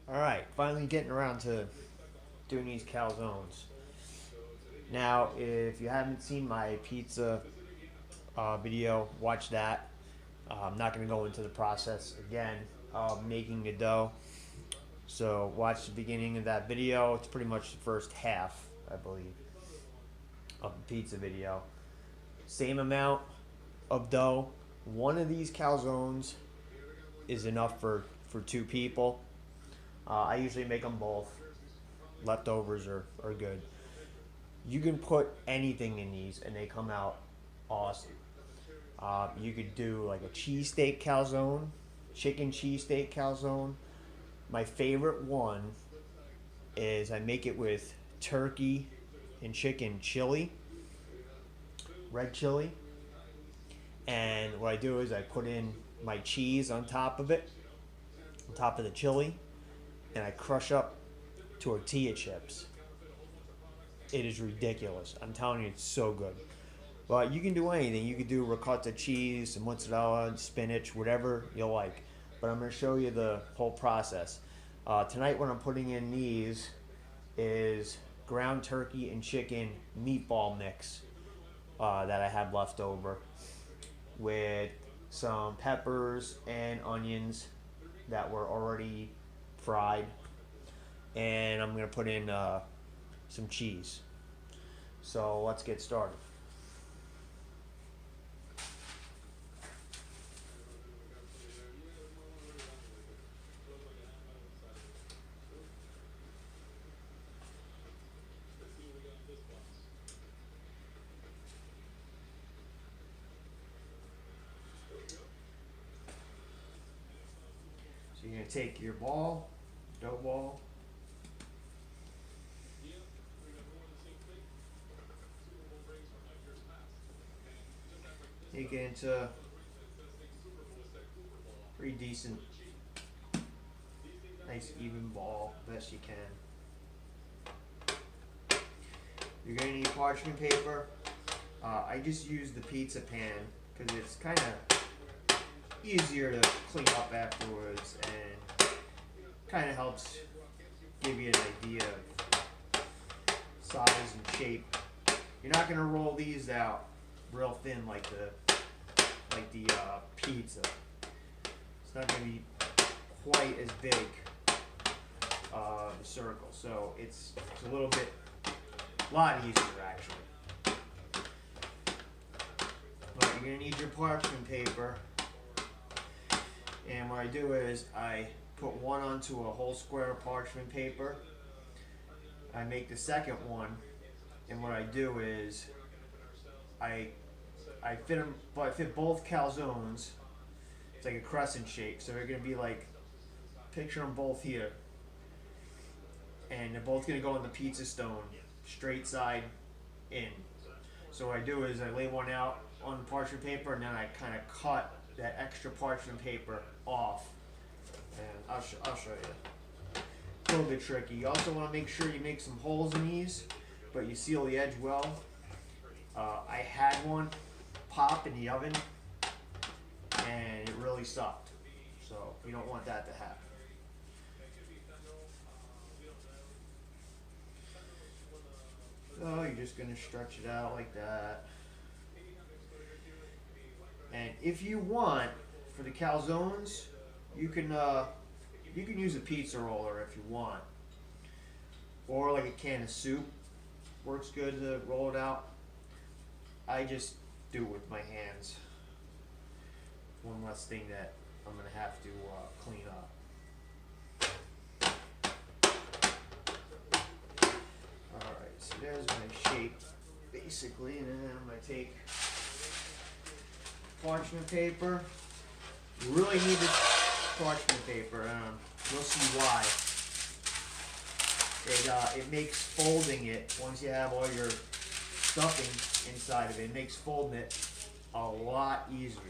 Alright, finally getting around to doing these calzones. Now, if you haven't seen my pizza video, watch that. I'm not going to go into the process again of making the dough. So, watch the beginning of that video. It's pretty much the first half, I believe, of the pizza video. Same amount of dough. One of these calzones is enough for two people. I usually make them both. Leftovers are good. You can put anything in these and they come out awesome. You could do like a cheesesteak calzone, chicken cheesesteak calzone. My favorite one is I make it with turkey and chicken chili, red chili. And what I do is I put in my cheese on top of it, on top of the chili, and I crush up tortilla chips. It is ridiculous. I'm telling you, it's so good. But you can do anything. You could do ricotta cheese, some mozzarella, spinach, whatever you like. But I'm going to show you the whole process. Tonight, what I'm putting in these is ground turkey and chicken meatball mix that I have left over with some peppers and onions that were already fried. And I'm going to put in some cheese. So let's get started. So you're going to take your ball, dough ball, take it into pretty decent, nice even ball, best you can. You're going to need parchment paper. I just use the pizza pan because it's kind of easier to clean up afterwards and kind of helps give you an idea of size and shape. You're not going to roll these out real thin like the pizza. It's not going to be quite as big the circle, so it's a lot easier actually. But you're going to need your parchment paper, and what I do is I put one onto a whole square of parchment paper. I make the second one, and what I do is I fit both calzones. It's like a crescent shape, so they're gonna be like, picture them both here, and they're both gonna go on the pizza stone, straight side in. So what I do is I lay one out on the parchment paper, and then I kind of cut that extra parchment paper off, and I'll show you. It's a little bit tricky. You also want to make sure you make some holes in these, but you seal the edge well. I had one pop in the oven, and it really sucked. So you don't want that to happen. So you're just going to stretch it out like that. And if you want, for the calzones, you can use a pizza roller if you want, or like a can of soup. Works good to roll it out. I just do it with my hands. One less thing that I'm gonna have to clean up. Alright, so there's my shape basically, and then I'm gonna take parchment paper. You really need this parchment paper. You'll see why. It makes folding it, once you have all your stuffing inside of it, it makes folding it a lot easier.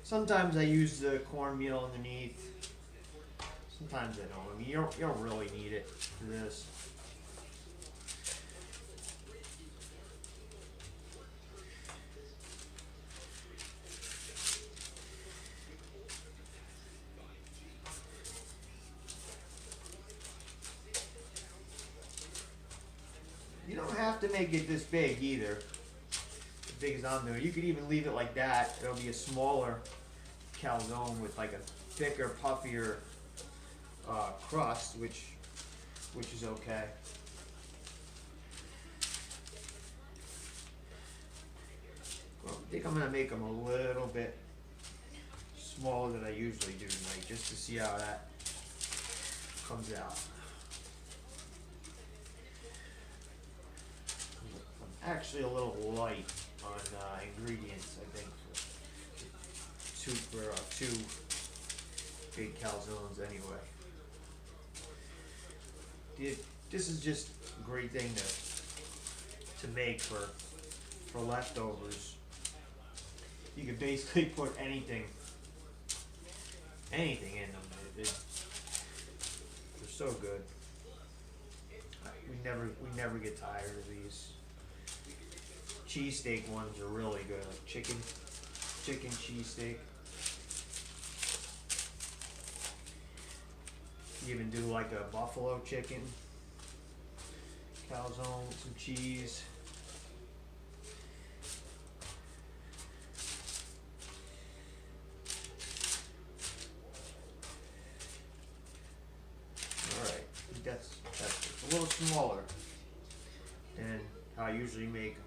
Sometimes I use the cornmeal underneath. Sometimes I don't. I mean, you don't really need it for this. don't have to make it this big either. As big as I'm doing. You could even leave it like that. It'll be a smaller calzone with like a thicker, puffier crust, which is okay. Well, I think I'm gonna make them a little bit smaller than I usually do tonight, just to see how that comes out. I'm actually a little light on ingredients, I think, for two big calzones anyway. This is just a great thing to make for leftovers. You can basically put anything in them. They're so good. We never get tired of these. Cheesesteak ones are really good. Like chicken cheesesteak. You even do like a buffalo chicken calzone with some cheese. Alright, that's a little smaller than how I usually make them.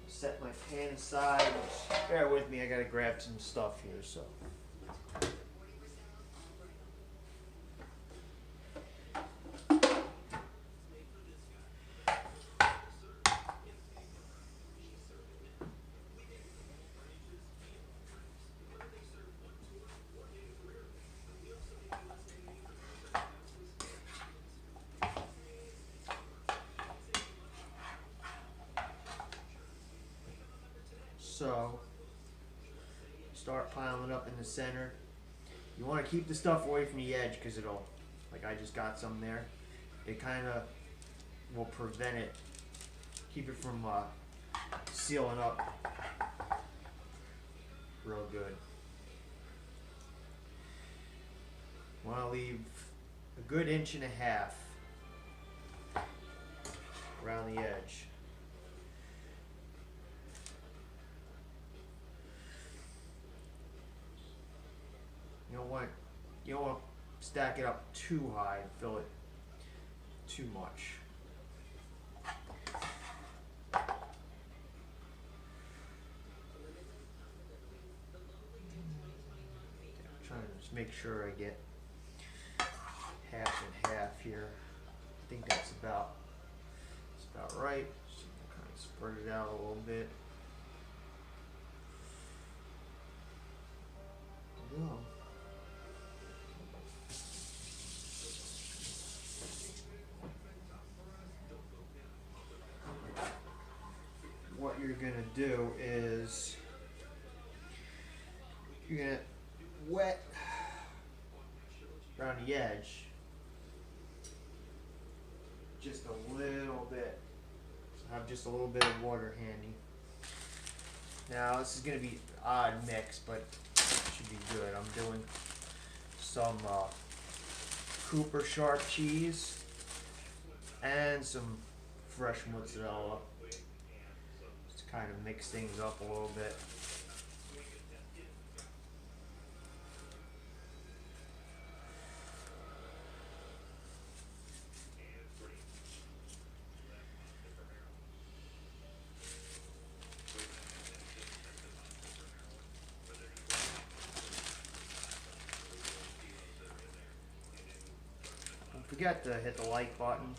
Set my pan aside. Just bear with me, I gotta grab some stuff here, so. So, start piling up in the center. You want to keep the stuff away from the edge because it'll, like I just got some there, it kind of will prevent it, keep it from sealing up real good. Want to leave a good 1.5 inches around the edge. You don't want to stack it up too high and fill it too much. I'm trying to just make sure I get half and half here. I think that's about right. Just kind of spread it out a little bit. Yeah. What you're gonna do is you're gonna wet around the edge just a little bit. Have just a little bit of water handy. Now this is gonna be an odd mix, but it should be good. I'm doing some Cooper sharp cheese and some fresh mozzarella. Kind of mix things up a little bit. Don't forget to hit the like button,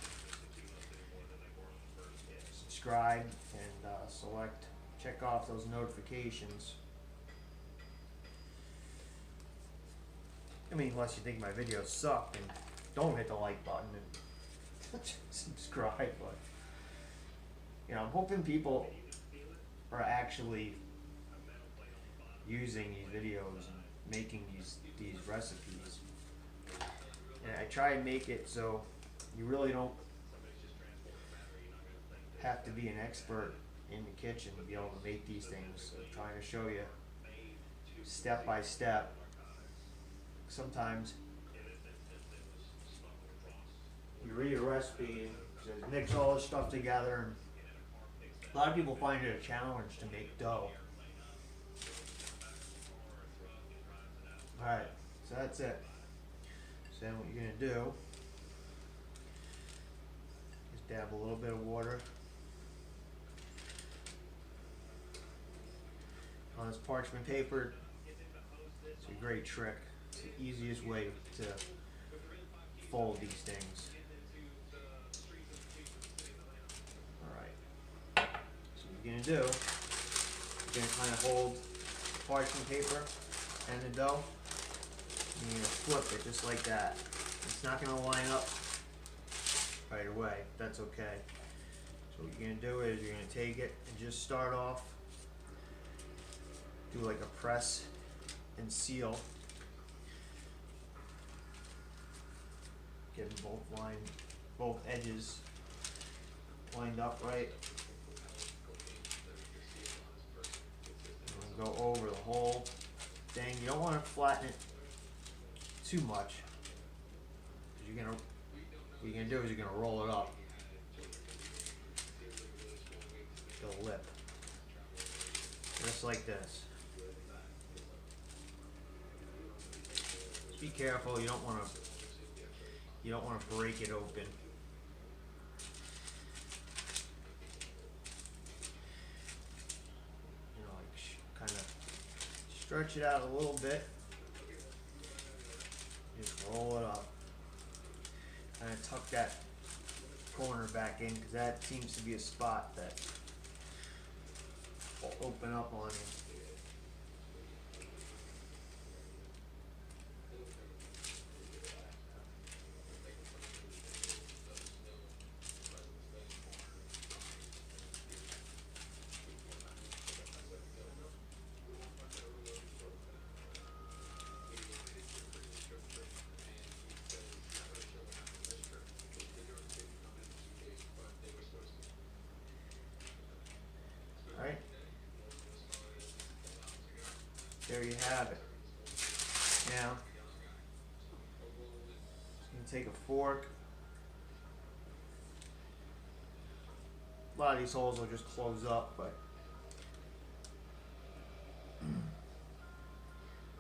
subscribe, and check off those notifications. I mean, unless you think my videos suck, then don't hit the like button and subscribe. But you know, I'm hoping people are actually using these videos and making these recipes. And I try and make it so you really don't have to be an expert in the kitchen to be able to make these things. So I'm trying to show you step by step. Sometimes you read a recipe and So mix all this stuff together, and a lot of people find it a challenge to make dough. Alright, so that's it. So then what you're going to do is dab a little bit of water on this parchment paper. It's a great trick. It's the easiest way to fold these things. Alright, so what you're going to do, you're going to kind of hold the parchment paper and the dough. And you're going to flip it just like that. It's not going to line up right away. That's okay. So what you're going to do is you're going to take it and just start off, do like a press and seal. Get both edges lined up right. And go over the whole thing. You don't want to flatten it too much. What you're gonna do is you're gonna roll it up the lip, just like this. Just be careful. You don't want to break it open. You know, like kind of stretch it out a little bit. Just roll it up. Kind of tuck that corner back in, because that seems to be a spot that will open up on you. Alright, there you have it. Now, just going to take a fork. A lot of these holes will just close up, but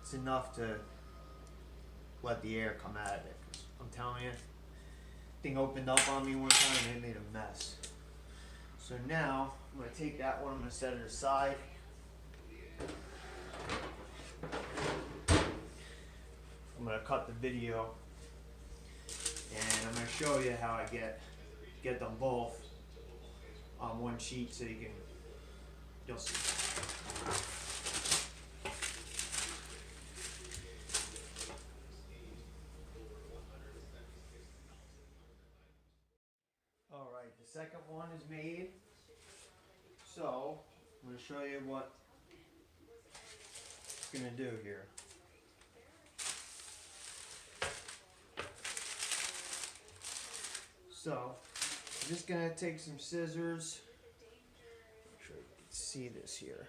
it's enough to let the air come out of it. 'Cause I'm telling you, thing opened up on me one time and it made a mess. So now, I'm going to take that one, I'm going to set it aside. I'm going to cut the video, and I'm going to show you how I get them both on one sheet so you'll see. Alright, the second one is made. So, I'm going to show you what it's going to do here. So, I'm just going to take some scissors. Make sure you can see this here.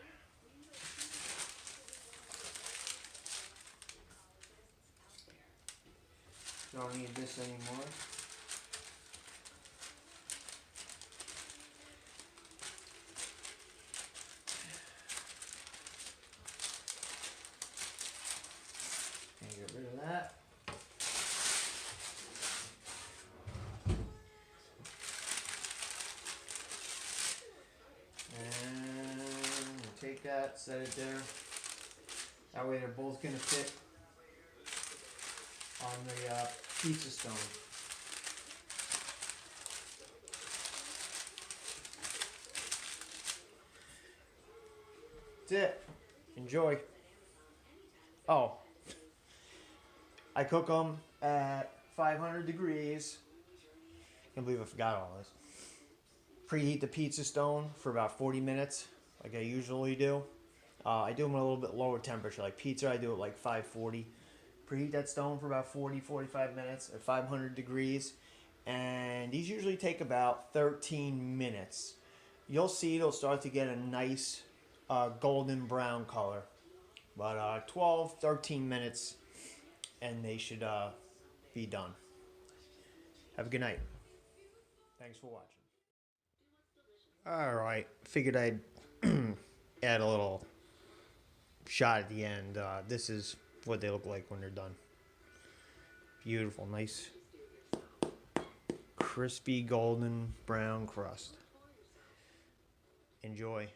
Don't need this anymore. Get rid of that. And take that, set it there. That way they're both going to fit on the pizza stone. That's it. Enjoy. Oh. I cook them at 500 degrees. Can't believe I forgot all this. Preheat the pizza stone for about 40 minutes, like I usually do. I do them at a little bit lower temperature. Like pizza, I do it like 540. Preheat that stone for about 40-45 minutes at 500 degrees. And these usually take about 13 minutes. You'll see it'll start to get a nice golden brown color. But 12-13 minutes and they should be done. Have a good night. Thanks. Thanks for watching. Alright, figured I'd add a little shot at the end. This is what they look like when they're done. Beautiful, nice, crispy golden brown crust. Enjoy.